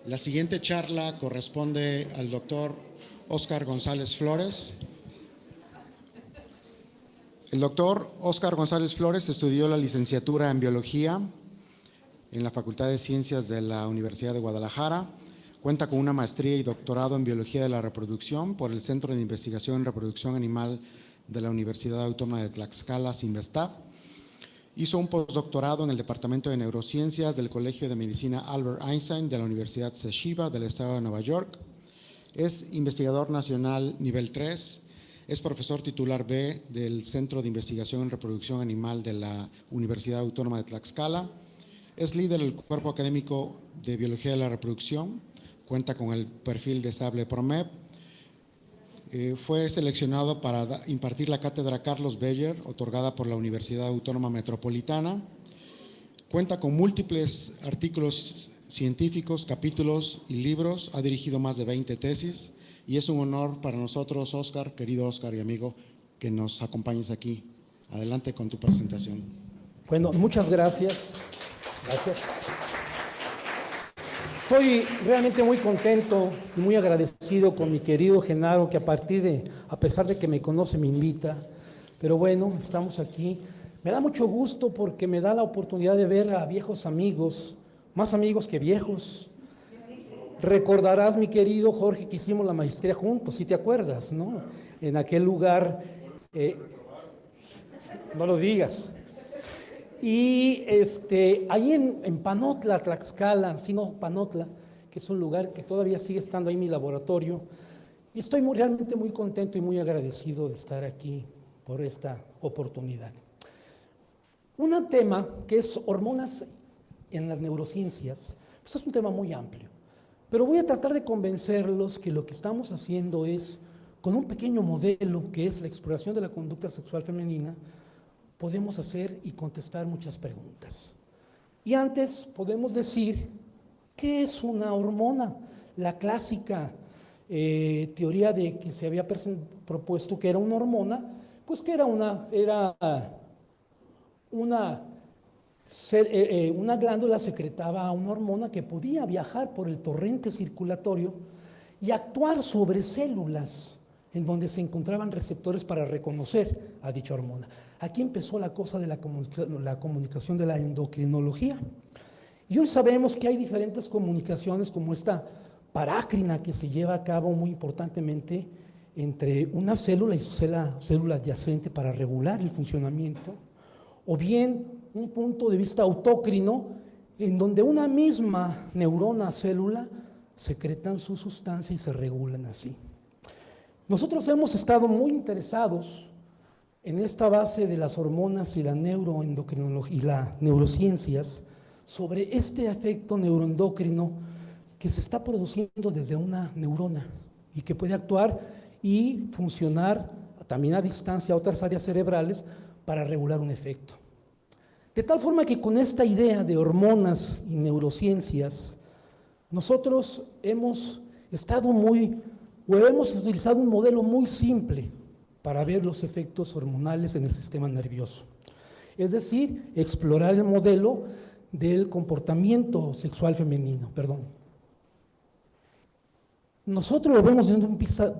La siguiente charla corresponde al doctor Óscar González Flores. El doctor Óscar González Flores estudió la licenciatura en Biología en la Facultad de Ciencias de la Universidad de Guadalajara. Cuenta con una maestría y doctorado en Biología de la Reproducción por el Centro de Investigación en Reproducción Animal de la Universidad Autónoma de Tlaxcala, CINVESTAB. Hizo un postdoctorado en el Departamento de Neurociencias del Colegio de Medicina Albert Einstein de la Universidad Sheba del Estado de Nueva York. Es investigador nacional nivel 3. Es profesor titular B del Centro de Investigación en Reproducción Animal de la Universidad Autónoma de Tlaxcala. Es líder del cuerpo académico de Biología de la Reproducción. Cuenta con el perfil de Stable ProMed. Fue seleccionado para impartir la cátedra Carlos Beyer, otorgada por la Universidad Autónoma Metropolitana. Cuenta con múltiples artículos científicos, capítulos y libros. Ha dirigido más de 20 tesis y es un honor para nosotros, Óscar, querido Óscar y amigo, que nos acompañes aquí. Adelante con tu presentación. Bueno, muchas gracias. Gracias. Estoy realmente muy contento y muy agradecido con mi querido Genaro, que a pesar de que me conoce, me invita. Pero bueno, estamos aquí. Me da mucho gusto porque me da la oportunidad de ver a viejos amigos, más amigos que viejos. Recordarás, mi querido Jorge, que hicimos la maestría juntos, si te acuerdas, ¿no? En aquel lugar, no lo digas. Y ahí en Panotla, Tlaxcala, sino Panotla, que es un lugar que todavía sigue estando ahí mi laboratorio, y estoy realmente muy contento y muy agradecido de estar aquí por esta oportunidad. Un tema que es hormonas en las neurociencias, pues es un tema muy amplio, pero voy a tratar de convencerlos que lo que estamos haciendo es, con un pequeño modelo que es la exploración de la conducta sexual femenina, podemos hacer y contestar muchas preguntas. Y antes podemos decir, ¿qué es una hormona? La clásica teoría de que se había propuesto que era una hormona, pues que era una glándula secretaba una hormona que podía viajar por el torrente circulatorio y actuar sobre células en donde se encontraban receptores para reconocer a dicha hormona. Aquí empezó la cosa de la comunicación de la endocrinología. Y hoy sabemos que hay diferentes comunicaciones, como esta parácrina que se lleva a cabo muy importantemente entre una célula y su célula adyacente para regular el funcionamiento, o bien un punto de vista autócrino, en donde una misma neurona célula secretan su sustancia y se regulan así. Nosotros hemos estado muy interesados en esta base de las hormonas y la neuroendocrinología y las neurociencias sobre este efecto neuroendocrino que se está produciendo desde una neurona y que puede actuar y funcionar también a distancia a otras áreas cerebrales para regular un efecto. De tal forma que con esta idea de hormonas y neurociencias, nosotros hemos utilizado un modelo muy simple para ver los efectos hormonales en el sistema nervioso. Es decir, explorar el modelo del comportamiento sexual femenino, Nosotros lo vemos desde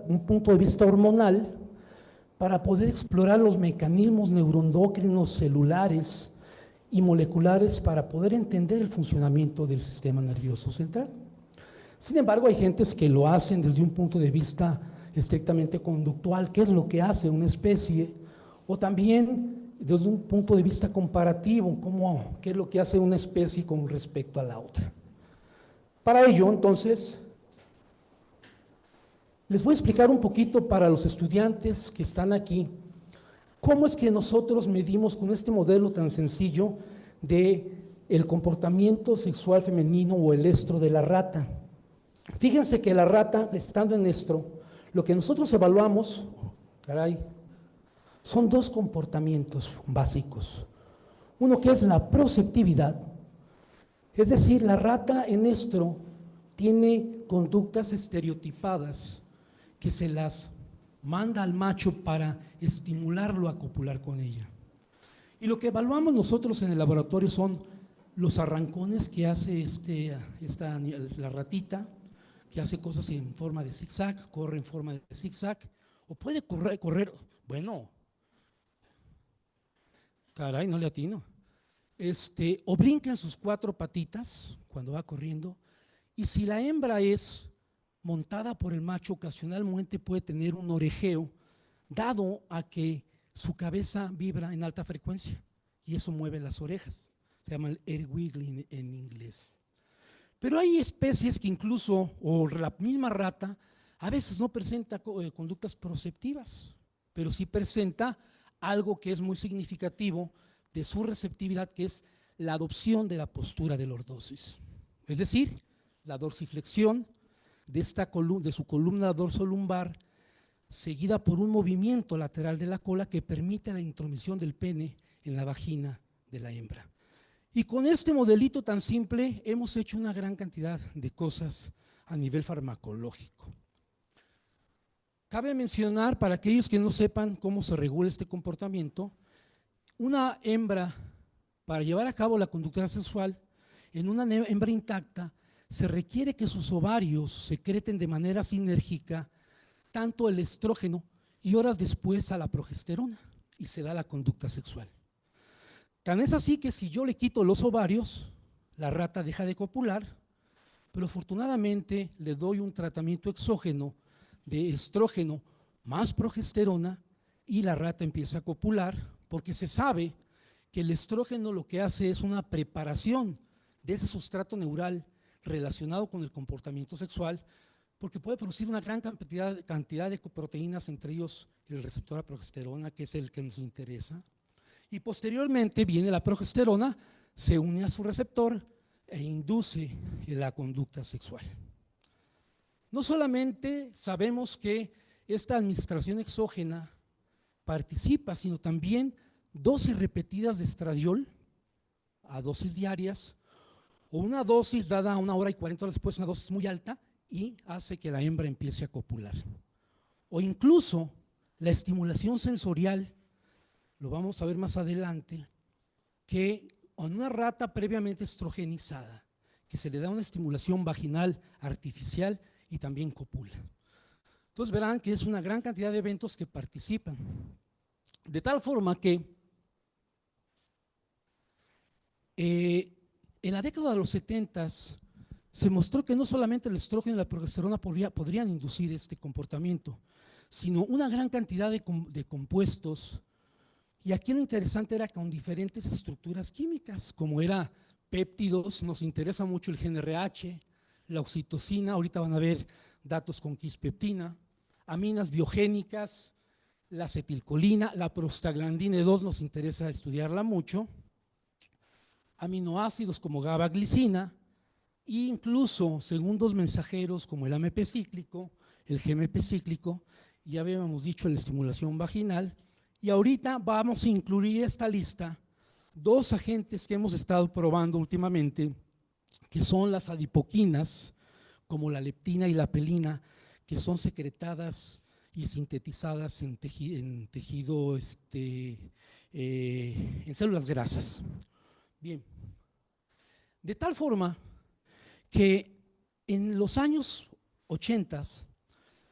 un punto de vista hormonal para poder explorar los mecanismos neuroendocrinos celulares y moleculares para poder entender el funcionamiento del sistema nervioso central. Sin embargo, hay gentes que lo hacen desde un punto de vista estrictamente conductual, qué es lo que hace una especie, o también desde un punto de vista comparativo, qué es lo que hace una especie con respecto a la otra. Para ello, entonces, les voy a explicar un poquito para los estudiantes que están aquí, cómo es que nosotros medimos con este modelo tan sencillo de el comportamiento sexual femenino o el estro de la rata. Fíjense que la rata, estando en estro, lo que nosotros evaluamos, son dos comportamientos básicos. Uno que es la proceptividad, es decir, la rata en estro tiene conductas estereotipadas que se las manda al macho para estimularlo a copular con ella. Y lo que evaluamos nosotros en el laboratorio son los arrancones que hace la ratita, que hace cosas en forma de zigzag, corre en forma de zigzag, o puede correr, bueno, caray, no le atino, o brinca en sus 4 patitas cuando va corriendo, y si la hembra es montada por el macho, ocasionalmente puede tener un orejeo, dado a que su cabeza vibra en alta frecuencia, y eso mueve las orejas. Se llama el air wiggling en inglés. Pero hay especies que incluso, o la misma rata, a veces no presenta conductas proceptivas, pero sí presenta algo que es muy significativo de su receptividad, que es la adopción de la postura de lordosis. Es decir, la dorsiflexión de su columna dorsolumbar, seguida por un movimiento lateral de la cola que permite la intromisión del pene en la vagina de la hembra. Y con este modelito tan simple hemos hecho una gran cantidad de cosas a nivel farmacológico. Cabe mencionar, para aquellos que no sepan cómo se regula este comportamiento, una hembra, para llevar a cabo la conducta sexual, en una hembra intacta, se requiere que sus ovarios secreten de manera sinérgica tanto el estrógeno y horas después a la progesterona, y se da la conducta sexual. Tan es así que si yo le quito los ovarios, la rata deja de copular, pero afortunadamente le doy un tratamiento exógeno de estrógeno más progesterona y la rata empieza a copular, porque se sabe que el estrógeno lo que hace es una preparación de ese sustrato neural relacionado con el comportamiento sexual, porque puede producir una gran cantidad de proteínas, entre ellos el receptor a progesterona, que es el que nos interesa. Y posteriormente viene la progesterona, se une a su receptor e induce la conducta sexual. No solamente sabemos que esta administración exógena participa, sino también dosis repetidas de estradiol a dosis diarias, o una dosis dada a 1 hora y 40 horas después, una dosis muy alta, y hace que la hembra empiece a copular. O incluso la estimulación sensorial, lo vamos a ver más adelante, que en una rata previamente estrogenizada, que se le da una estimulación vaginal artificial y también copula. Entonces verán que es una gran cantidad de eventos que participan. De tal forma que en la década de los 70 se mostró que no solamente el estrógeno y la progesterona podrían inducir este comportamiento, sino una gran cantidad de compuestos. Y aquí lo interesante era con diferentes estructuras químicas, como era péptidos, nos interesa mucho el GnRH, la oxitocina, ahorita van a ver datos con quispeptina, aminas biogénicas, la acetilcolina, la prostaglandina 2 nos interesa estudiarla mucho, aminoácidos como GABA-glicina, e incluso segundos mensajeros como el AMP cíclico, el GMP cíclico, ya habíamos dicho la estimulación vaginal. Y ahorita vamos a incluir esta lista 2 agentes que hemos estado probando últimamente, que son las adipoquinas, como la leptina y la pelina, que son secretadas y sintetizadas en tejido, en células grasas. Bien, de tal forma que en los años 80,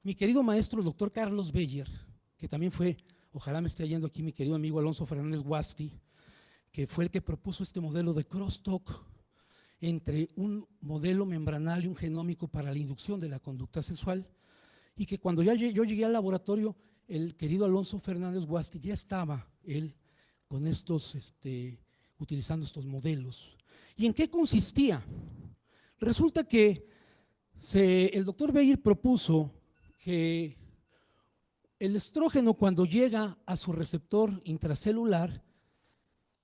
mi querido maestro, el doctor Carlos Beyer, que también fue, ojalá me esté yendo aquí mi querido amigo Alonso Fernández Guasti, que fue el que propuso este modelo de crosstalk entre un modelo membranal y un genómico para la inducción de la conducta sexual, y que cuando yo llegué al laboratorio, el querido Alonso Fernández Guasti ya estaba él con utilizando estos modelos. ¿Y en qué consistía? Resulta que el doctor Beyer propuso que el estrógeno, cuando llega a su receptor intracelular,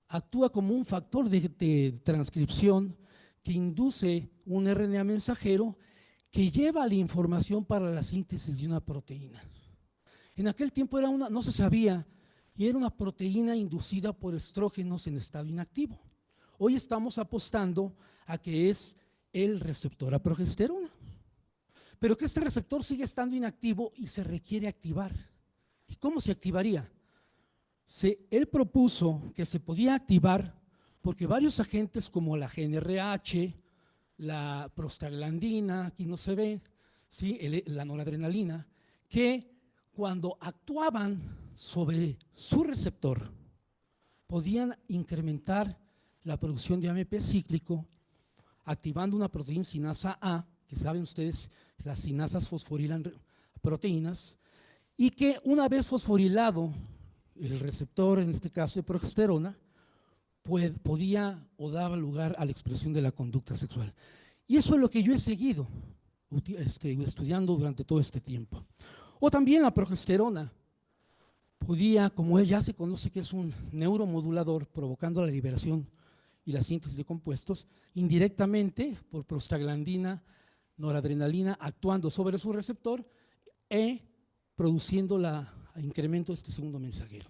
actúa como un factor de transcripción que induce un RNA mensajero que lleva la información para la síntesis de una proteína. En aquel tiempo no se sabía, y era una proteína inducida por estrógenos en estado inactivo. Hoy estamos apostando a que es el receptor a progesterona, pero que este receptor sigue estando inactivo y se requiere activar. ¿Y cómo se activaría? Él propuso que se podía activar porque varios agentes como la GnRH, la prostaglandina, aquí no se ve, ¿sí? La noradrenalina, que cuando actuaban sobre su receptor podían incrementar la producción de AMP cíclico, activando una proteína sinasa A, que saben ustedes, las sinasas fosforilan proteínas, y que una vez fosforilado el receptor, en este caso de progesterona, podía o daba lugar a la expresión de la conducta sexual. Y eso es lo que yo he seguido estudiando durante todo este tiempo. O también la progesterona podía, como ya se conoce que es un neuromodulador, provocando la liberación y la síntesis de compuestos, indirectamente por prostaglandina, noradrenalina, actuando sobre su receptor e produciendo el incremento de este segundo mensajero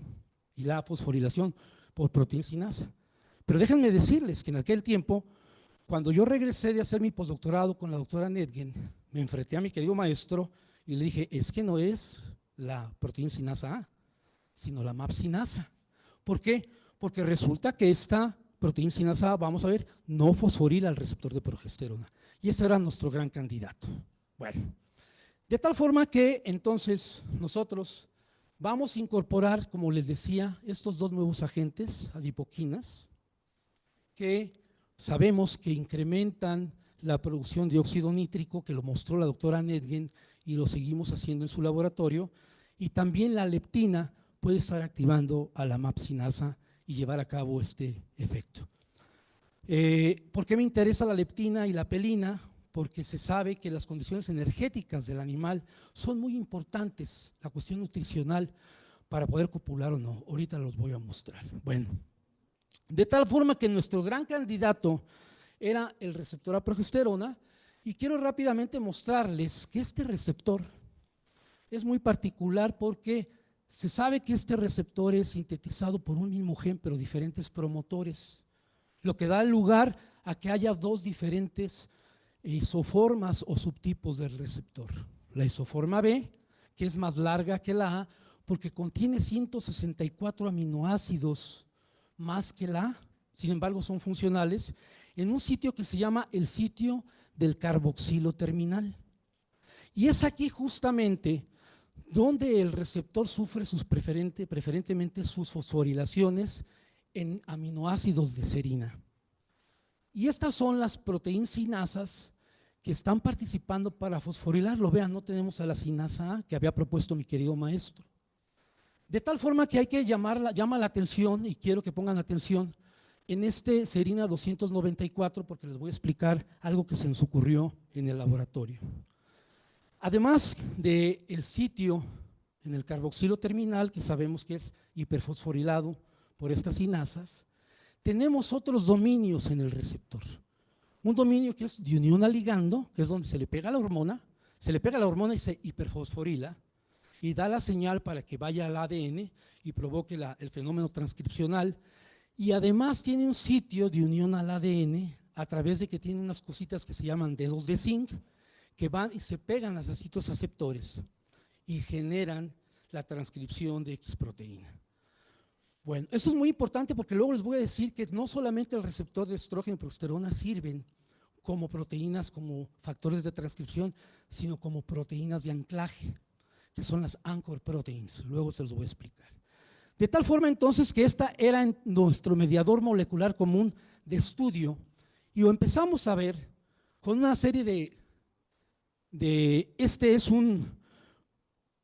y la fosforilación por proteína sinasa. Pero déjenme decirles que en aquel tiempo, cuando yo regresé de hacer mi postdoctorado con la doctora Nedgen, me enfrenté a mi querido maestro y le dije, es que no es la proteína sinasa A, sino la MAP sinasa. ¿Por qué? Porque resulta que esta proteína sinasa A, vamos a ver, no fosforila el receptor de progesterona. Y ese era nuestro gran candidato. Bueno, de tal forma que entonces nosotros vamos a incorporar, como les decía, estos dos nuevos agentes, adipoquinas, que sabemos que incrementan la producción de óxido nítrico, que lo mostró la doctora Nedgen y lo seguimos haciendo en su laboratorio, y también la leptina puede estar activando a la MAP sinasa y llevar a cabo este efecto. ¿Por qué me interesa la leptina y la pelina? Porque se sabe que las condiciones energéticas del animal son muy importantes, la cuestión nutricional, para poder copular o no. Ahorita los voy a mostrar. Bueno, de tal forma que nuestro gran candidato era el receptor a progesterona, y quiero rápidamente mostrarles que este receptor es muy particular porque se sabe que este receptor es sintetizado por un mismo gen, pero diferentes promotores, lo que da lugar a que haya dos diferentes isoformas o subtipos del receptor. La isoforma B, que es más larga que la A, porque contiene 164 aminoácidos más que la A, sin embargo son funcionales, en un sitio que se llama el sitio del carboxilo terminal. Y es aquí justamente donde el receptor sufre preferentemente sus fosforilaciones en aminoácidos de serina. Y estas son las proteínas sinasas que están participando para fosforilarlo. Vean, no tenemos a la sinasa A que había propuesto mi querido maestro. De tal forma que hay que llama la atención, y quiero que pongan atención, en este serina 294, porque les voy a explicar algo que se nos ocurrió en el laboratorio. Además del sitio en el carboxilo terminal, que sabemos que es hiperfosforilado por estas sinasas, tenemos otros dominios en el receptor. Un dominio que es de unión al ligando, que es donde se le pega la hormona y se hiperfosforila y da la señal para que vaya al ADN y provoque el fenómeno transcripcional. Y además tiene un sitio de unión al ADN a través de que tiene unas cositas que se llaman dedos de zinc, que van y se pegan a los sitios aceptores y generan la transcripción de X proteína. Bueno, eso es muy importante porque luego les voy a decir que no solamente el receptor de estrógeno y progesterona sirven como proteínas, como factores de transcripción, sino como proteínas de anclaje, que son las anchor proteins. Luego se los voy a explicar. De tal forma entonces que esta era nuestro mediador molecular común de estudio, y lo empezamos a ver con una serie es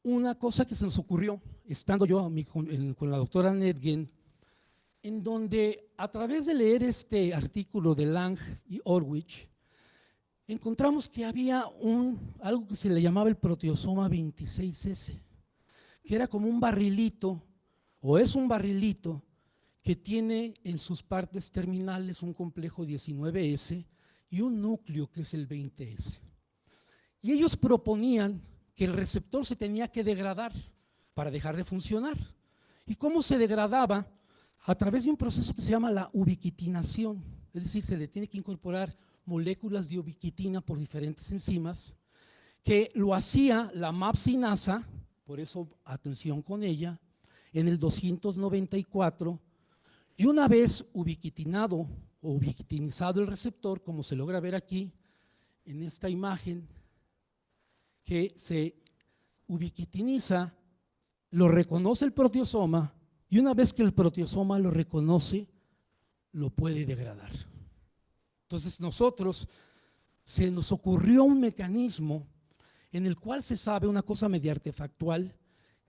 una cosa que se nos ocurrió estando yo con la doctora Nedgen, en donde a través de leer este artículo de Lang y Orwich, encontramos que había algo que se le llamaba el proteosoma 26S, que era como un barrilito, o es un barrilito, que tiene en sus partes terminales un complejo 19S y un núcleo que es el 20S. Y ellos proponían que el receptor se tenía que degradar para dejar de funcionar. ¿Y cómo se degradaba? A través de un proceso que se llama la ubiquitinación, es decir, se le tiene que incorporar moléculas de ubiquitina por diferentes enzimas, que lo hacía la MAP sinasa, por eso atención con ella, en el 294, Y una vez ubiquitinado o ubiquitinizado el receptor, como se logra ver aquí en esta imagen, que se ubiquitiniza, lo reconoce el proteosoma, y una vez que el proteosoma lo reconoce, lo puede degradar. Entonces se nos ocurrió un mecanismo en el cual se sabe una cosa medio artefactual,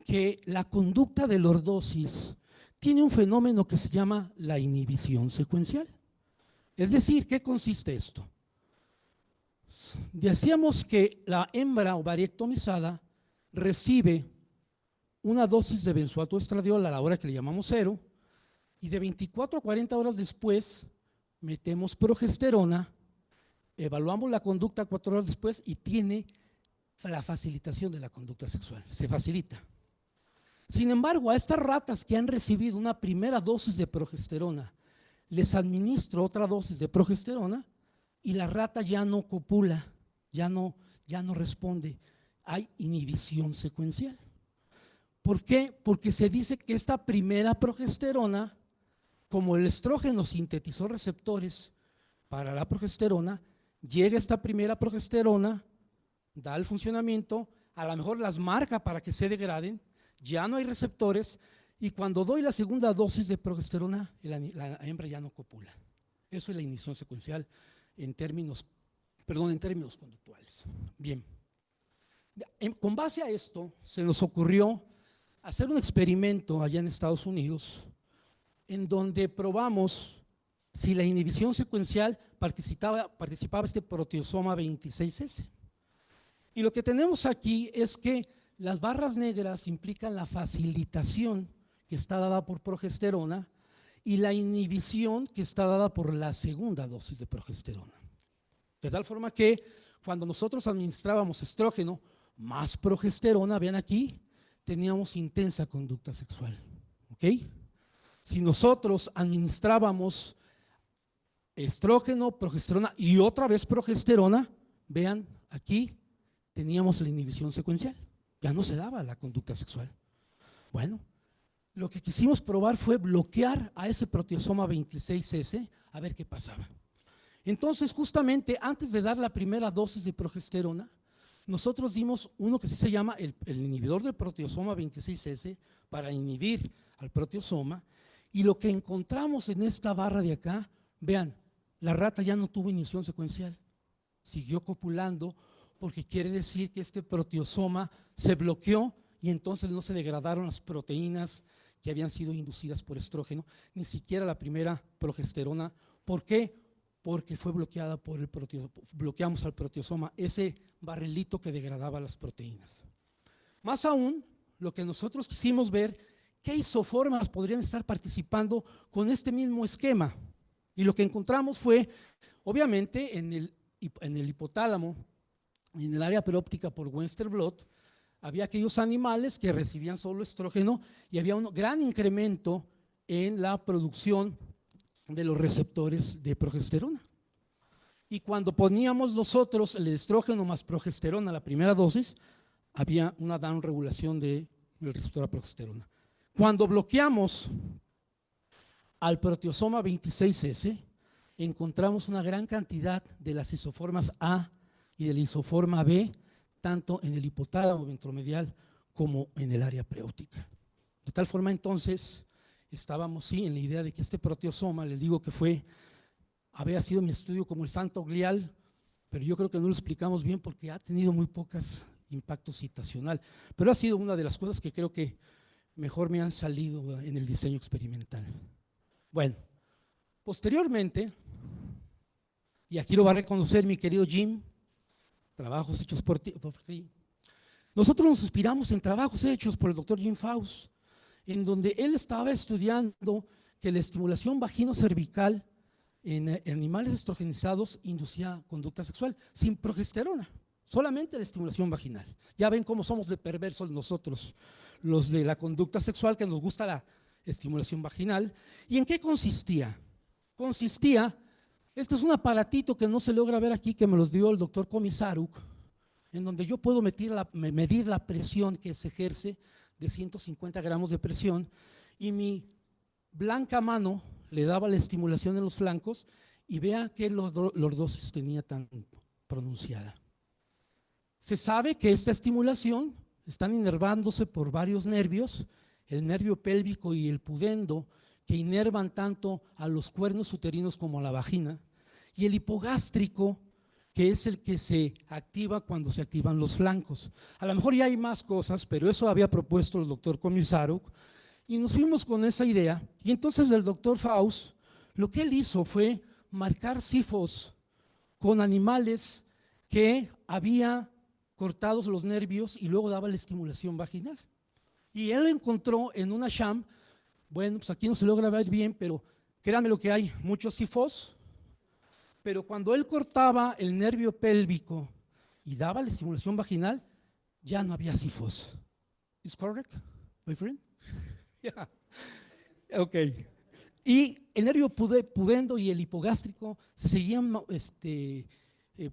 que la conducta de lordosis tiene un fenómeno que se llama la inhibición secuencial. Es decir, ¿qué consiste esto? Decíamos que la hembra ovariectomizada recibe una dosis de benzoato-estradiol a la hora que le llamamos 0, y de 24 a 40 horas después metemos progesterona, evaluamos la conducta 4 horas después y tiene la facilitación de la conducta sexual, se facilita. Sin embargo, a estas ratas que han recibido una primera dosis de progesterona, les administro otra dosis de progesterona y la rata ya no copula, ya no responde. Hay inhibición secuencial. ¿Por qué? Porque se dice que esta primera progesterona, como el estrógeno sintetizó receptores para la progesterona, llega esta primera progesterona, da el funcionamiento, a lo mejor las marca para que se degraden, ya no hay receptores, y cuando doy la segunda dosis de progesterona, la hembra ya no copula. Eso es la inhibición secuencial en términos conductuales. Bien, con base a esto se nos ocurrió hacer un experimento allá en Estados Unidos en donde probamos si la inhibición secuencial participaba este proteosoma 26S. Y lo que tenemos aquí es que las barras negras implican la facilitación que está dada por progesterona y la inhibición que está dada por la segunda dosis de progesterona. De tal forma que cuando nosotros administrábamos estrógeno más progesterona, vean aquí, teníamos intensa conducta sexual. ¿Ok? Si nosotros administrábamos estrógeno, progesterona y otra vez progesterona, vean aquí, teníamos la inhibición secuencial. Ya no se daba la conducta sexual. Bueno, lo que quisimos probar fue bloquear a ese proteosoma 26S a ver qué pasaba. Entonces, justamente antes de dar la primera dosis de progesterona, nosotros dimos uno que sí se llama el inhibidor del proteosoma 26S para inhibir al proteosoma, y lo que encontramos en esta barra de acá, vean, la rata ya no tuvo inhibición secuencial, siguió copulando, porque quiere decir que este proteosoma se bloqueó y entonces no se degradaron las proteínas que habían sido inducidas por estrógeno, ni siquiera la primera progesterona. ¿Por qué? Porque fue bloqueada por el bloqueamos al proteosoma, ese barrilito que degradaba las proteínas. Más aún, lo que nosotros quisimos ver, ¿qué isoformas podrían estar participando con este mismo esquema? Y lo que encontramos fue, obviamente, en el hipotálamo, en el área peróptica por Westerblot, había aquellos animales que recibían solo estrógeno y había un gran incremento en la producción de los receptores de progesterona. Y cuando poníamos nosotros el estrógeno más progesterona, la primera dosis, había una downregulación del receptor a progesterona. Cuando bloqueamos al proteosoma 26S, encontramos una gran cantidad de las isoformas A y de la isoforma B, tanto en el hipotálamo ventromedial como en el área preóptica. De tal forma, entonces, estábamos sí en la idea de que este proteosoma, les digo que había sido mi estudio como el santo glial, pero yo creo que no lo explicamos bien porque ha tenido muy pocos impactos citacional, pero ha sido una de las cosas que creo que mejor me han salido en el diseño experimental. Bueno, posteriormente, y aquí lo va a reconocer mi querido Jim, trabajos hechos por ti, nosotros nos inspiramos en trabajos hechos por el doctor Jim Faust, en donde él estaba estudiando que la estimulación vagino-cervical en animales estrogenizados inducía conducta sexual sin progesterona, solamente la estimulación vaginal. Ya ven cómo somos de perversos nosotros, los de la conducta sexual, que nos gusta la estimulación vaginal. ¿Y en qué consistía? Este es un aparatito que no se logra ver aquí, que me lo dio el doctor Komisaruk, en donde yo puedo medir la presión que se ejerce de 150 gramos de presión, y mi blanca mano le daba la estimulación en los flancos y vea qué lordosis tenía tan pronunciada. Se sabe que esta estimulación están inervándose por varios nervios, el nervio pélvico y el pudendo, que inervan tanto a los cuernos uterinos como a la vagina, y el hipogástrico, que es el que se activa cuando se activan los flancos. A lo mejor ya hay más cosas, pero eso había propuesto el doctor Komisaruk, y nos fuimos con esa idea. Y entonces el doctor Faust, lo que él hizo fue marcar sifos con animales que había cortados los nervios y luego daba la estimulación vaginal. Y él encontró en una sham, bueno, pues aquí no se logra ver bien, pero créanme lo que hay, muchos sifos, pero cuando él cortaba el nervio pélvico y daba la estimulación vaginal, ya no había sifos. ¿Es correct, my friend? Yeah. Ok. Y el nervio pudendo y el hipogástrico se seguían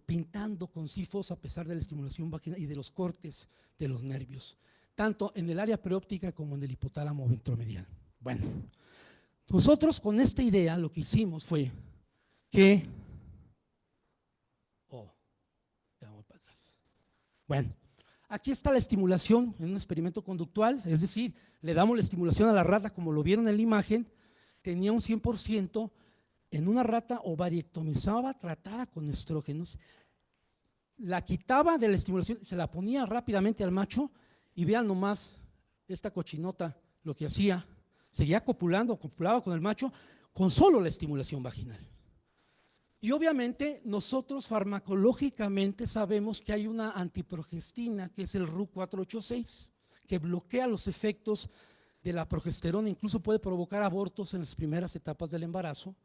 pintando con sifos a pesar de la estimulación vaginal y de los cortes de los nervios, tanto en el área preóptica como en el hipotálamo ventromedial. Bueno, nosotros con esta idea lo que hicimos fue que… ya voy para atrás. Bueno, aquí está la estimulación en un experimento conductual, es decir, le damos la estimulación a la rata como lo vieron en la imagen, tenía un 100% en una rata ovariectomizada tratada con estrógenos, la quitaba de la estimulación, se la ponía rápidamente al macho y vean nomás esta cochinota lo que hacía, seguía copulaba con el macho con solo la estimulación vaginal. Y obviamente nosotros farmacológicamente sabemos que hay una antiprogestina que es el RU486 que bloquea los efectos de la progesterona, incluso puede provocar abortos en las primeras etapas del embarazo.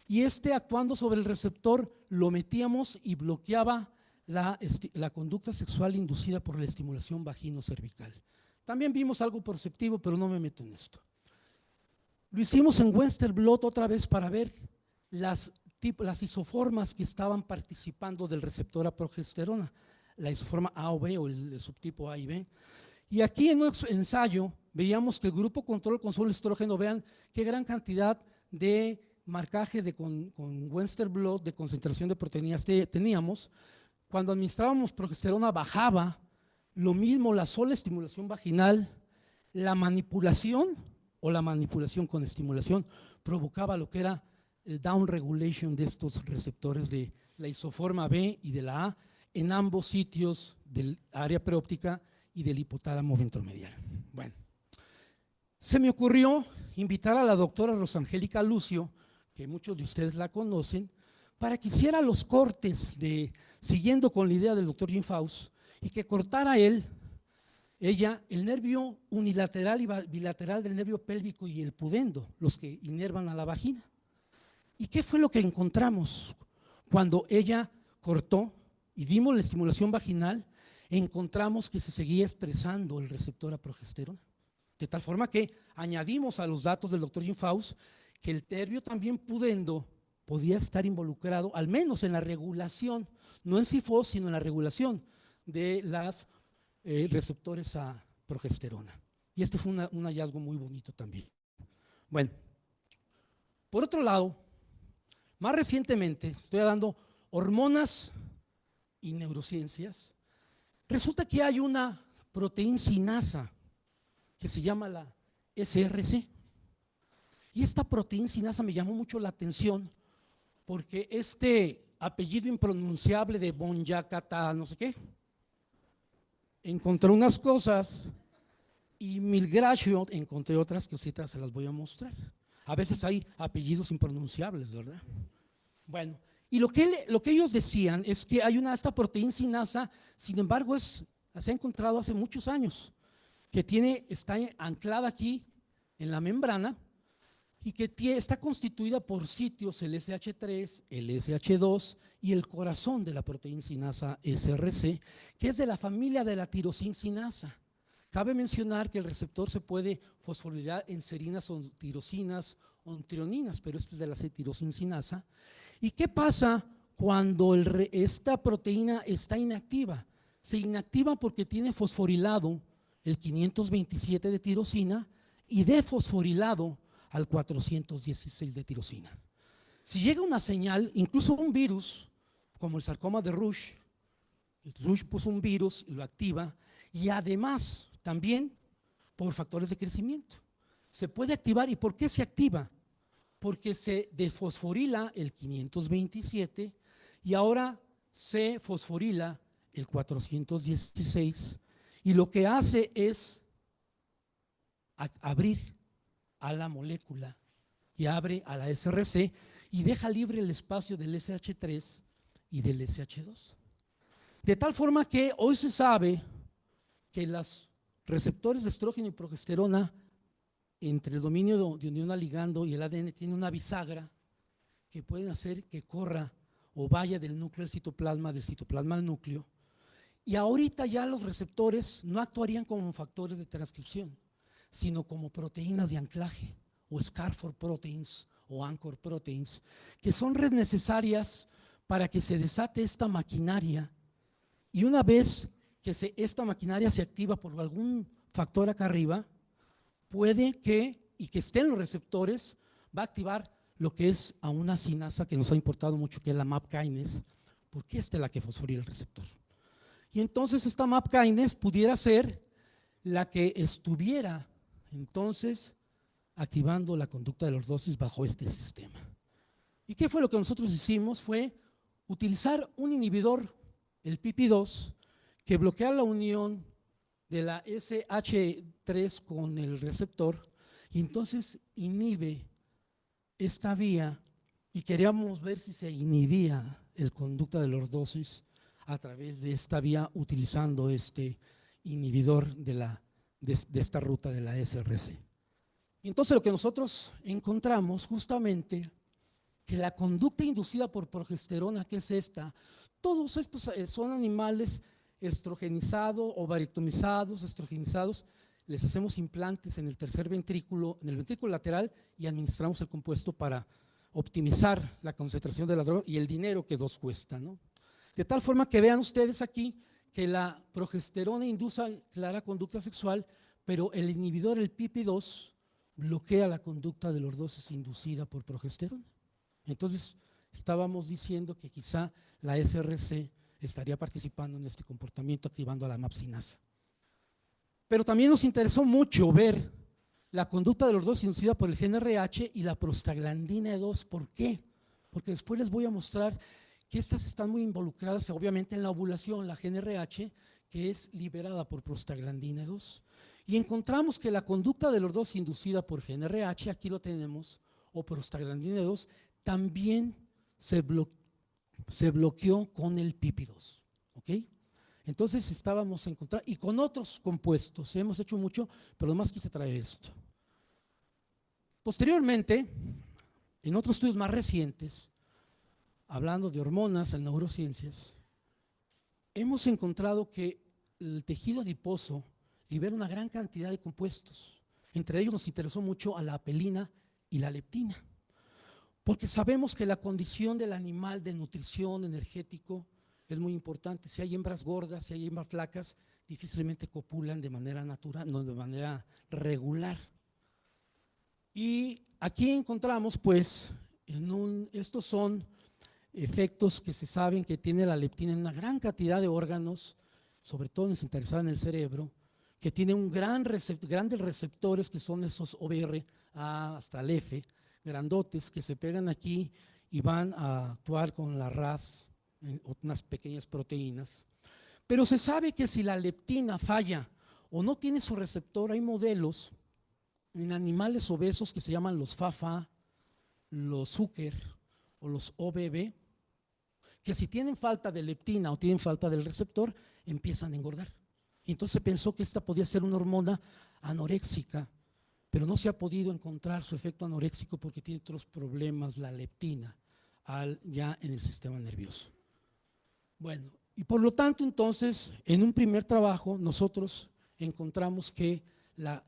Y actuando sobre el receptor lo metíamos y bloqueaba la conducta sexual inducida por la estimulación vagino-cervical. También vimos algo perceptivo, pero no me meto en esto. Lo hicimos en Western blot otra vez para ver las isoformas que estaban participando del receptor a progesterona, la isoforma A o B o el subtipo A y B. Y aquí en un ensayo veíamos que el grupo control con solo estrógeno, vean qué gran cantidad de marcaje con Western blot de concentración de proteínas teníamos. Cuando administrábamos progesterona bajaba, lo mismo la sola estimulación vaginal, la manipulación o la manipulación con estimulación provocaba lo que era el down regulation de estos receptores de la isoforma B y de la A en ambos sitios del área preóptica y del hipotálamo ventromedial. Bueno, se me ocurrió invitar a la doctora Rosangélica Lucio, que muchos de ustedes la conocen, para que hiciera los cortes siguiendo con la idea del doctor Jim Faust y que cortara ella el nervio unilateral y bilateral del nervio pélvico y el pudendo, los que inervan a la vagina. ¿Y qué fue lo que encontramos? Cuando ella cortó y dimos la estimulación vaginal, encontramos que se seguía expresando el receptor a progesterona. De tal forma que añadimos a los datos del doctor Jim Faust que el nervio también pudendo podía estar involucrado, al menos en la regulación, no en sifos, sino en la regulación de los receptores a progesterona. Y este fue un hallazgo muy bonito también. Bueno, por otro lado, más recientemente, estoy dando hormonas y neurociencias, resulta que hay una proteína sinasa que se llama la SRC. Y esta proteína sinasa me llamó mucho la atención porque este apellido impronunciable de Bonyakata, no sé qué, encontré unas cosas y Milgracio encontré otras cositas, se las voy a mostrar. A veces hay apellidos impronunciables, ¿verdad? Bueno, y lo que ellos decían es que hay esta proteína sinasa, sin embargo, se ha encontrado hace muchos años, que está anclada aquí en la membrana y que está constituida por sitios, el SH3, el SH2 y el corazón de la proteína sinasa SRC, que es de la familia de la tirosina sinasa. Cabe mencionar que el receptor se puede fosforilar en serinas o tirosinas o en trioninas, pero este es de la tirosina sinasa. ¿Y qué pasa cuando esta proteína está inactiva? Se inactiva porque tiene fosforilado el 527 de tirosina y defosforilado al 416 de tirosina. Si llega una señal, incluso un virus, como el sarcoma de Rush puso un virus, lo activa, y además también por factores de crecimiento. Se puede activar. ¿Y por qué se activa? Porque se desfosforila el 527 y ahora se fosforila el 416, y lo que hace es abrir a la molécula que abre a la SRC y deja libre el espacio del SH3 y del SH2. De tal forma que hoy se sabe que los receptores de estrógeno y progesterona entre el dominio de unión a ligando y el ADN tienen una bisagra que pueden hacer que corra o vaya del núcleo al citoplasma, del citoplasma al núcleo. Y ahorita ya los receptores no actuarían como factores de transcripción, sino como proteínas de anclaje, o scaffold proteins o anchor proteins, que son necesarias para que se desate esta maquinaria. Y una vez que esta maquinaria se activa por algún factor acá arriba, puede que, y que estén los receptores, va a activar lo que es a una sinasa que nos ha importado mucho, que es la MAP kinase, porque esta es la que fosforila el receptor. Y entonces esta MAP kinase pudiera ser la que estuviera entonces activando la conducta de lordosis bajo este sistema. ¿Y qué fue lo que nosotros hicimos? Fue utilizar un inhibidor, el PP2, que bloquea la unión de la SH3 con el receptor, y entonces inhibe esta vía, y queríamos ver si se inhibía el conducta de lordosis a través de esta vía utilizando este inhibidor de esta ruta de la SRC. Y entonces lo que nosotros encontramos justamente que la conducta inducida por progesterona, que es esta, todos estos son animales estrogenizados, ovarectomizados, estrogenizados, les hacemos implantes en el tercer ventrículo, en el ventrículo lateral, y administramos el compuesto para optimizar la concentración de la droga y el dinero que nos cuesta, ¿no? De tal forma que vean ustedes aquí que la progesterona induce clara conducta sexual, pero el inhibidor, el PP2, bloquea la conducta de lordosis inducida por progesterona. Entonces, estábamos diciendo que quizá la SRC estaría participando en este comportamiento, activando a la mapsinasa. Pero también nos interesó mucho ver la conducta de lordosis inducida por el gen RH y la prostaglandina 2. ¿Por qué? Porque después les voy a mostrar que estas están muy involucradas obviamente en la ovulación, la GnRH, que es liberada por prostaglandina 2. Y encontramos que la conducta de lordosis inducida por GnRH, aquí lo tenemos, o prostaglandina 2, también se bloqueó con el PP2, ¿ok? Entonces estábamos encontrando, y con otros compuestos, hemos hecho mucho, pero además quise traer esto. Posteriormente, en otros estudios más recientes, hablando de hormonas en neurociencias, hemos encontrado que el tejido adiposo libera una gran cantidad de compuestos. Entre ellos nos interesó mucho a la apelina y la leptina, porque sabemos que la condición del animal de nutrición energético es muy importante. Si hay hembras gordas, si hay hembras flacas, difícilmente copulan de manera natural, no de manera regular. Y aquí encontramos, pues, estos son efectos que se saben que tiene la leptina en una gran cantidad de órganos, sobre todo nos interesa en el cerebro, que tiene grandes receptores que son esos OBR A hasta el F, grandotes que se pegan aquí y van a actuar con la RAS, unas pequeñas proteínas. Pero se sabe que si la leptina falla o no tiene su receptor, hay modelos en animales obesos que se llaman los FAFA, los Zucker o los OBB, que si tienen falta de leptina o tienen falta del receptor, empiezan a engordar. Y entonces se pensó que esta podía ser una hormona anoréxica, pero no se ha podido encontrar su efecto anoréxico porque tiene otros problemas la leptina ya en el sistema nervioso. Bueno, y por lo tanto entonces en un primer trabajo nosotros encontramos que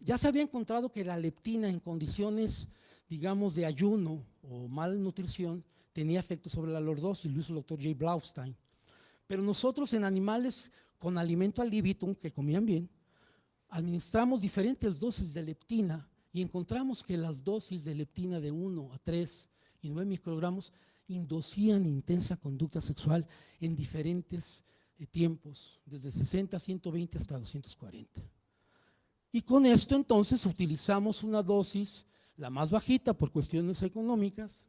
ya se había encontrado que la leptina en condiciones, digamos, de ayuno o malnutrición tenía efecto sobre la lordosis, lo hizo el doctor Jay Blaustein. Pero nosotros en animales con alimento al libitum, que comían bien, administramos diferentes dosis de leptina y encontramos que las dosis de leptina de 1 a 3 y 9 microgramos inducían intensa conducta sexual en diferentes tiempos, desde 60 a 120 hasta 240. Y con esto entonces utilizamos una dosis, la más bajita por cuestiones económicas,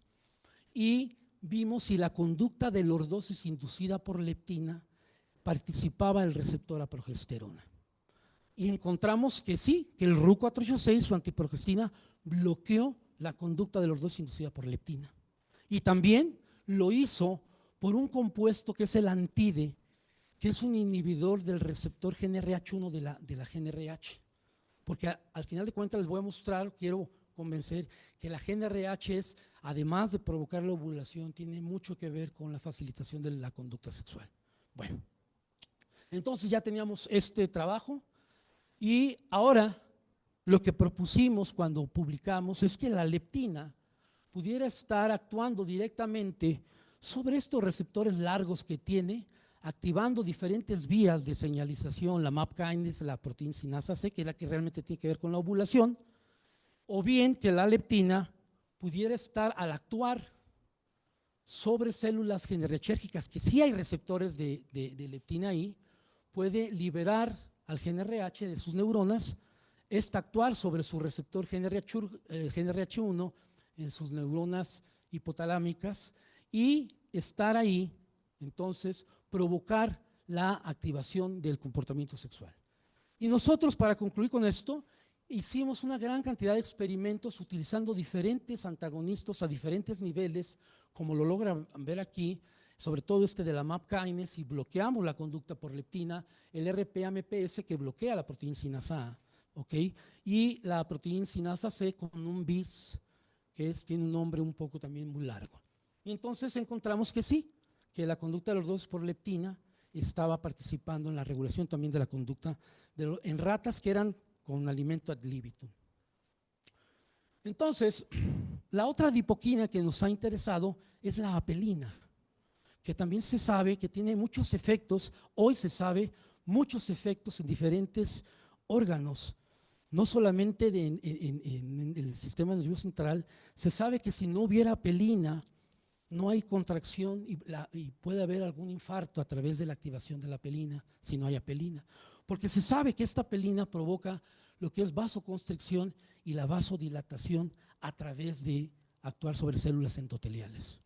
y vimos si la conducta de lordosis inducida por leptina participaba el receptor a progesterona. Y encontramos que sí, que el RU486, su antiprogestina, bloqueó la conducta de lordosis inducida por leptina. Y también lo hizo por un compuesto que es el antide, que es un inhibidor del receptor GnRH1 de la GnRH. Porque al final de cuentas les voy a mostrar, quiero convencer que la GnRH es, además de provocar la ovulación, tiene mucho que ver con la facilitación de la conducta sexual. Bueno, entonces ya teníamos este trabajo y ahora lo que propusimos cuando publicamos es que la leptina pudiera estar actuando directamente sobre estos receptores largos que tiene, activando diferentes vías de señalización, la MAP kinase, la proteína sinasa C, que es la que realmente tiene que ver con la ovulación, o bien que la leptina pudiera estar al actuar sobre células GnRHérgicas, que sí hay receptores de leptina ahí, puede liberar al GnRH de sus neuronas, actuar sobre su receptor GnRH1 en sus neuronas hipotalámicas y estar ahí, entonces, provocar la activación del comportamiento sexual. Y nosotros, para concluir con esto, hicimos una gran cantidad de experimentos utilizando diferentes antagonistas a diferentes niveles, como lo logran ver aquí, sobre todo este de la MAP kinase, y bloqueamos la conducta por leptina, el RP-AMPS que bloquea la proteína sinasa A, ¿okay? Y la proteína sinasa C con un bis, que tiene un nombre un poco también muy largo. Y entonces encontramos que sí, que la conducta de los dosis por leptina estaba participando en la regulación también de la conducta en ratas que eran con alimento ad libitum. Entonces, la otra adipoquina que nos ha interesado es la apelina, que también se sabe que tiene muchos efectos, hoy se sabe muchos efectos en diferentes órganos, no solamente en el sistema nervioso central. Se sabe que si no hubiera apelina, no hay contracción y puede haber algún infarto a través de la activación de la apelina, si no hay apelina. Porque se sabe que esta apelina provoca lo que es vasoconstricción y la vasodilatación a través de actuar sobre células endoteliales.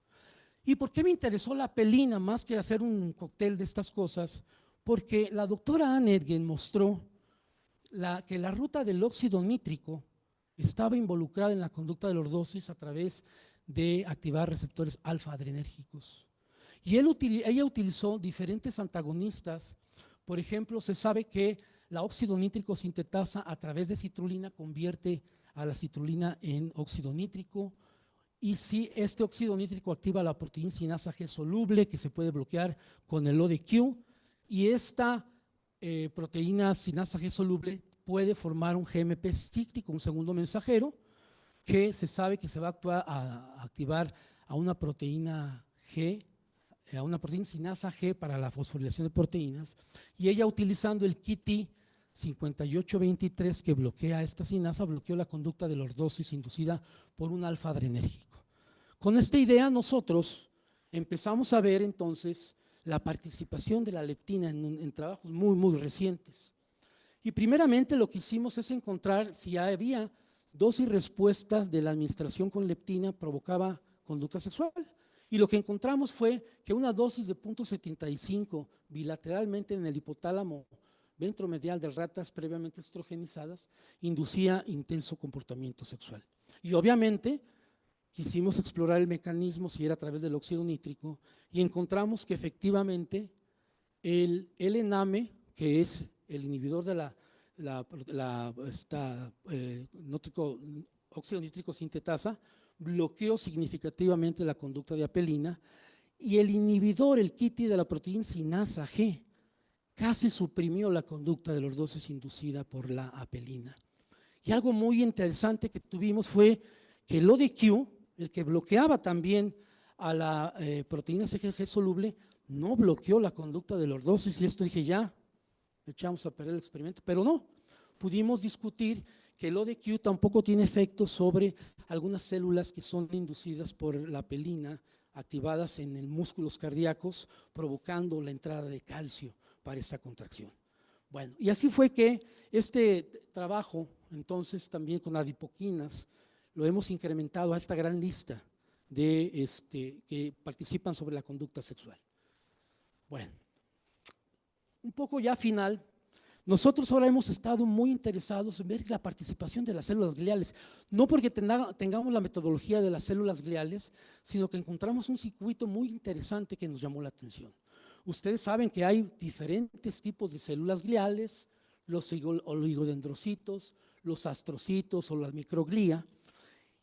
¿Y por qué me interesó la apelina más que hacer un cóctel de estas cosas? Porque la doctora Anergen mostró que la ruta del óxido nítrico estaba involucrada en la conducta de lordosis a través de activar receptores alfa-adrenérgicos. Y ella utilizó diferentes antagonistas. Por ejemplo, se sabe que la óxido nítrico sintetasa a través de citrulina convierte a la citrulina en óxido nítrico. Y si este óxido nítrico activa la proteína sinasa G soluble, que se puede bloquear con el ODQ, y esta proteína sinasa G soluble puede formar un GMP cíclico, un segundo mensajero, que se sabe que se va a activar a una proteína G, a una proteína sinasa G para la fosforilación de proteínas, y ella utilizando el KIT 5823 que bloquea esta sinasa, bloqueó la conducta de lordosis inducida por un alfa-adrenérgico. Con esta idea nosotros empezamos a ver entonces la participación de la leptina en trabajos muy recientes. Y primeramente lo que hicimos es encontrar si había dosis respuestas de la administración con leptina provocaba conducta sexual. Y lo que encontramos fue que una dosis de 0.75 bilateralmente en el hipotálamo ventromedial de ratas previamente estrogenizadas inducía intenso comportamiento sexual. Y obviamente quisimos explorar el mecanismo si era a través del óxido nítrico y encontramos que efectivamente el ENAME, que es el inhibidor de óxido nítrico sintetasa, bloqueó significativamente la conducta de apelina, y el inhibidor, el KIT de la proteína sinasa G, casi suprimió la conducta de lordosis inducida por la apelina. Y algo muy interesante que tuvimos fue que el ODQ, el que bloqueaba también a la proteína CG soluble, no bloqueó la conducta de lordosis, y esto dije ya, echamos a perder el experimento, pero no, pudimos discutir que el ODQ tampoco tiene efectos sobre algunas células que son inducidas por la apelina, activadas en el músculos cardíacos, provocando la entrada de calcio para esta contracción. Bueno, y así fue que este trabajo, entonces, también con adipoquinas, lo hemos incrementado a esta gran lista de que participan sobre la conducta sexual. Bueno, un poco ya final, nosotros ahora hemos estado muy interesados en ver la participación de las células gliales, no porque tengamos la metodología de las células gliales, sino que encontramos un circuito muy interesante que nos llamó la atención. Ustedes saben que hay diferentes tipos de células gliales, los oligodendrocitos, los astrocitos o la microglía.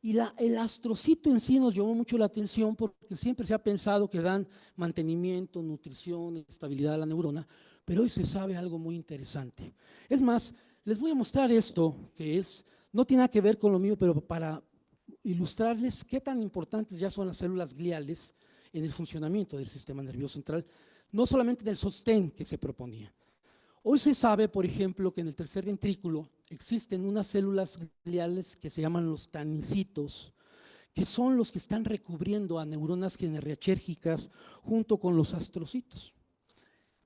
Y el astrocito en sí nos llamó mucho la atención porque siempre se ha pensado que dan mantenimiento, nutrición, estabilidad a la neurona, pero hoy se sabe algo muy interesante. Es más, les voy a mostrar esto que no tiene nada que ver con lo mío, pero para ilustrarles qué tan importantes ya son las células gliales en el funcionamiento del sistema nervioso central, no solamente del sostén que se proponía. Hoy se sabe, por ejemplo, que en el tercer ventrículo existen unas células gliales que se llaman los tanicitos, que son los que están recubriendo a neuronas generachérgicas junto con los astrocitos.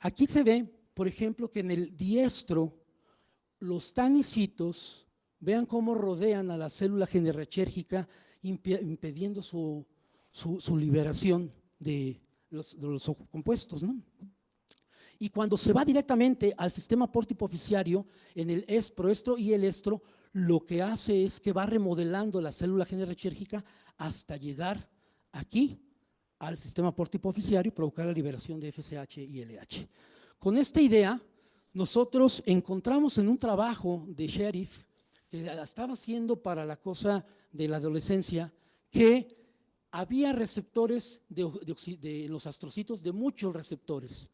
Aquí se ve, por ejemplo, que en el diestro los tanicitos, vean cómo rodean a la célula generachérgica impidiendo su liberación de los compuestos, ¿no? Y cuando se va directamente al sistema portipoficiario, en el proestro y el estro, lo que hace es que va remodelando la célula generachérgica hasta llegar aquí al sistema portipoficiario y provocar la liberación de FSH y LH. Con esta idea, nosotros encontramos en un trabajo de Sheriff que estaba haciendo para la cosa de la adolescencia que había receptores de los astrocitos, de muchos receptores.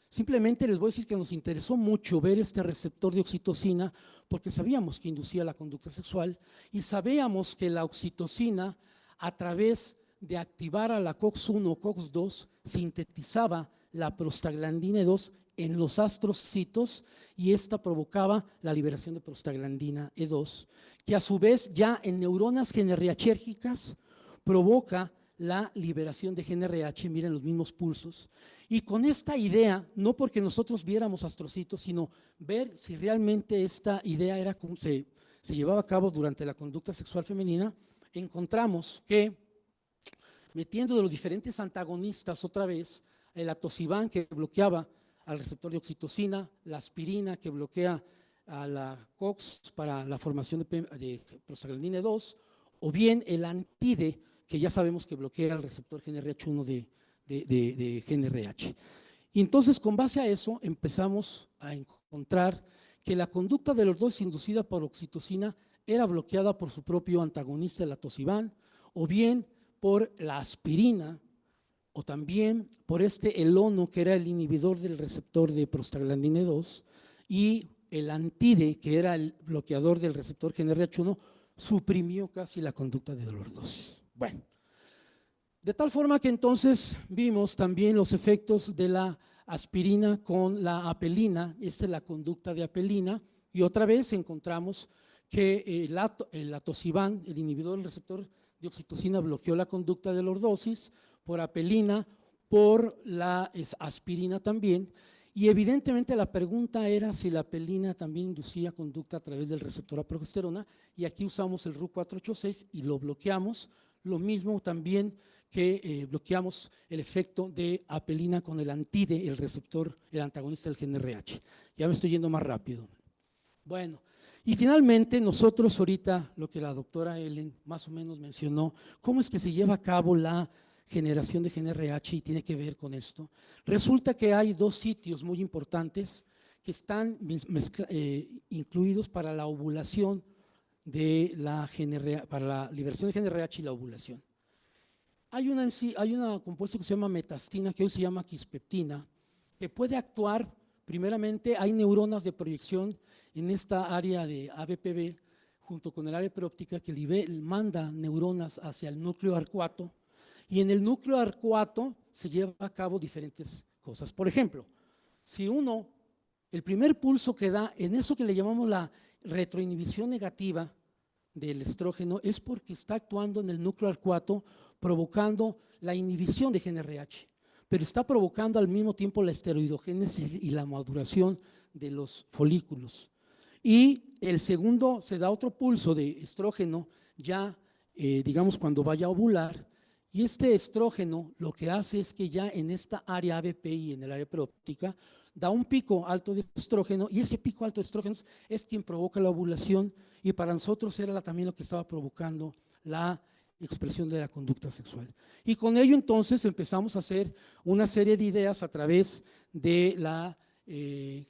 Simplemente les voy a decir que nos interesó mucho ver este receptor de oxitocina porque sabíamos que inducía la conducta sexual y sabíamos que la oxitocina, a través de activar a la COX-1 o COX-2, sintetizaba la prostaglandina 2 en los astrocitos y esta provocaba la liberación de prostaglandina E2, que a su vez ya en neuronas generachérgicas provoca la liberación de GNRH, miren los mismos pulsos, y con esta idea, no porque nosotros viéramos astrocitos, sino ver si realmente esta idea era como se llevaba a cabo durante la conducta sexual femenina, encontramos que metiendo de los diferentes antagonistas otra vez, el atosiban que bloqueaba al receptor de oxitocina, la aspirina que bloquea a la COX para la formación de prostaglandina 2, o bien el antide que ya sabemos que bloquea el receptor GNRH1 de GNRH. Y entonces, con base a eso, empezamos a encontrar que la conducta de lordosis inducida por oxitocina era bloqueada por su propio antagonista, el atosiban, o bien por la aspirina, o también por elono, que era el inhibidor del receptor de prostaglandina 2, y el antide, que era el bloqueador del receptor GNRH1, suprimió casi la conducta de lordosis. Bueno, de tal forma que entonces vimos también los efectos de la aspirina con la apelina, esta es la conducta de apelina, y otra vez encontramos que el atosiban, el inhibidor del receptor de oxitocina, bloqueó la conducta de lordosis por apelina, por la aspirina también, y evidentemente la pregunta era si la apelina también inducía conducta a través del receptor a progesterona, y aquí usamos el RU486 y lo bloqueamos. Lo mismo también que bloqueamos el efecto de apelina con el antide, el receptor, el antagonista del GNRH. Ya me estoy yendo más rápido. Bueno, y finalmente nosotros ahorita, lo que la doctora Ellen más o menos mencionó, cómo es que se lleva a cabo la generación de GNRH y tiene que ver con esto. Resulta que hay dos sitios muy importantes que están incluidos para la ovulación para la liberación de GNRH y la ovulación. Hay una compuesto que se llama metastina, que hoy se llama quispeptina, que puede actuar, primeramente hay neuronas de proyección en esta área de ABPB, junto con el área peróptica, que manda neuronas hacia el núcleo arcuato, y en el núcleo arcuato se lleva a cabo diferentes cosas. Por ejemplo, si el primer pulso que da en eso que le llamamos la retroinhibición negativa del estrógeno es porque está actuando en el núcleo arcuato, provocando la inhibición de GnRH, pero está provocando al mismo tiempo la esteroidogénesis y la maduración de los folículos. Y el segundo, se da otro pulso de estrógeno ya, digamos, cuando vaya a ovular, y este estrógeno lo que hace es que ya en esta área ABPI, en el área perióptica, da un pico alto de estrógeno, y ese pico alto de estrógenos es quien provoca la ovulación, y para nosotros era también lo que estaba provocando la expresión de la conducta sexual. Y con ello entonces empezamos a hacer una serie de ideas a través de la si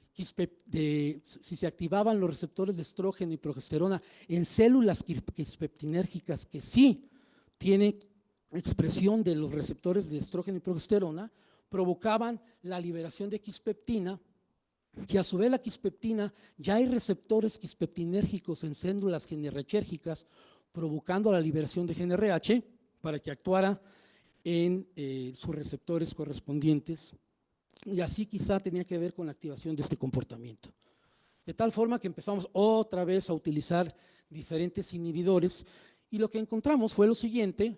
se activaban los receptores de estrógeno y progesterona en células quispeptinérgicas que sí tienen expresión de los receptores de estrógeno y progesterona, provocaban la liberación de quispeptina, que a su vez la quispeptina, ya hay receptores quispeptinérgicos en células GnRHérgicas, provocando la liberación de GnRH para que actuara en sus receptores correspondientes, y así quizá tenía que ver con la activación de este comportamiento. De tal forma que empezamos otra vez a utilizar diferentes inhibidores, y lo que encontramos fue lo siguiente,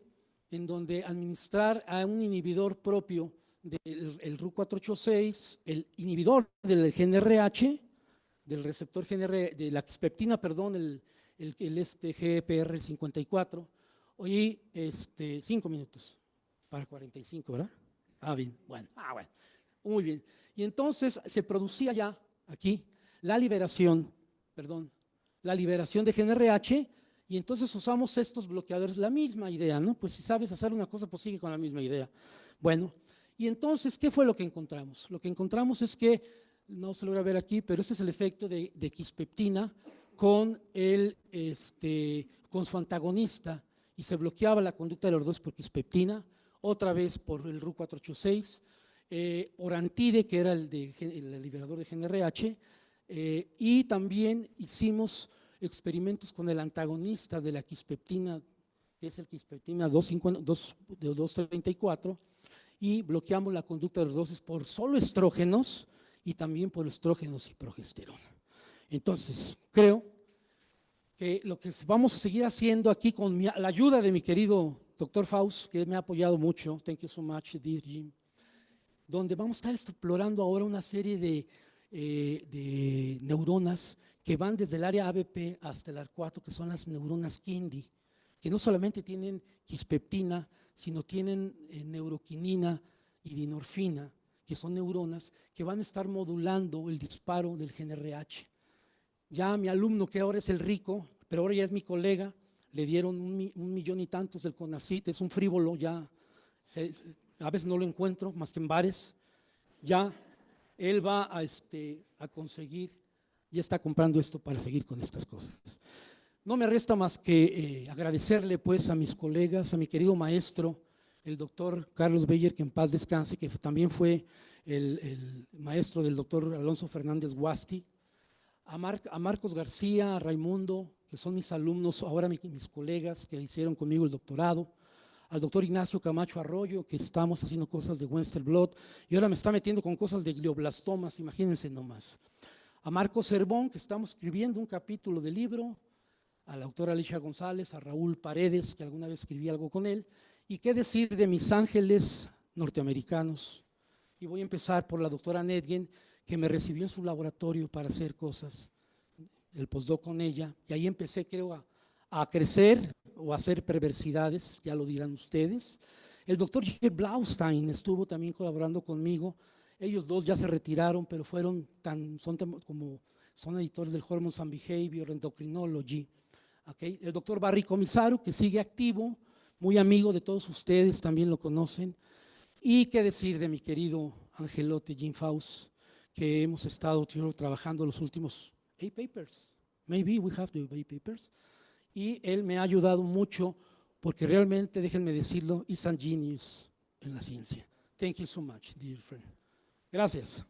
en donde administrar a un inhibidor propio del RU486, el inhibidor del GnRH, del receptor de la quispeptina, perdón, el GPR54, y 5 minutos para 45, ¿verdad? Bien, bueno, bueno, muy bien. Y entonces se producía ya aquí la liberación de GnRH, y entonces usamos estos bloqueadores, la misma idea, ¿no? Pues si sabes hacer una cosa, pues sigue con la misma idea. Bueno, y entonces, ¿qué fue lo que encontramos? Lo que encontramos es que, no se logra ver aquí, pero ese es el efecto de quispeptina con su antagonista, y se bloqueaba la conducta de los dos por quispeptina, otra vez por el RU486, orantide, que era el liberador de GnRH, y también hicimos experimentos con el antagonista de la quispeptina, que es el quispeptina 234, y bloqueamos la conducta de los dos por solo estrógenos y también por estrógenos y progesterona. Entonces, creo que lo que vamos a seguir haciendo aquí con la ayuda de mi querido doctor Faust, que me ha apoyado mucho, thank you so much, dear Jim, donde vamos a estar explorando ahora una serie de neuronas que van desde el área ABP hasta el arcuato, que son las neuronas KINDI, que no solamente tienen quispeptina, sino tienen neuroquinina y dinorfina, que son neuronas que van a estar modulando el disparo del GnRH. Ya mi alumno, que ahora es el rico, pero ahora ya es mi colega, le dieron 1,000,000 y tantos del CONACYT, es un frívolo ya, a veces no lo encuentro más que en bares, ya él va a conseguir, ya está comprando esto para seguir con estas cosas. No me resta más que agradecerle pues a mis colegas, a mi querido maestro, el doctor Carlos Beyer, que en paz descanse, que también fue el maestro del doctor Alonso Fernández Guasti, a Marcos García, a Raimundo, que son mis alumnos, ahora mis colegas que hicieron conmigo el doctorado, al doctor Ignacio Camacho Arroyo, que estamos haciendo cosas de Western Blot, y ahora me está metiendo con cosas de glioblastomas, imagínense nomás. A Marcos Cervón, que estamos escribiendo un capítulo de libro, a la autora Alicia González, a Raúl Paredes, que alguna vez escribí algo con él, y qué decir de mis ángeles norteamericanos. Y voy a empezar por la doctora Nedgen, que me recibió en su laboratorio para hacer cosas, el postdoc con ella, y ahí empecé, creo, a crecer o a hacer perversidades, ya lo dirán ustedes. El doctor J. Blaustein estuvo también colaborando conmigo. Ellos dos ya se retiraron, pero son editores del Hormones and Behavior Endocrinology. Okay. El doctor Barry Comisaru, que sigue activo, muy amigo de todos ustedes, también lo conocen. Y qué decir de mi querido angelote Jim Faust, que hemos estado trabajando los últimos 8 papers. Maybe we have the 8 papers. Y él me ha ayudado mucho porque realmente, déjenme decirlo, is a genius en la ciencia. Thank you so much, dear friend. Gracias.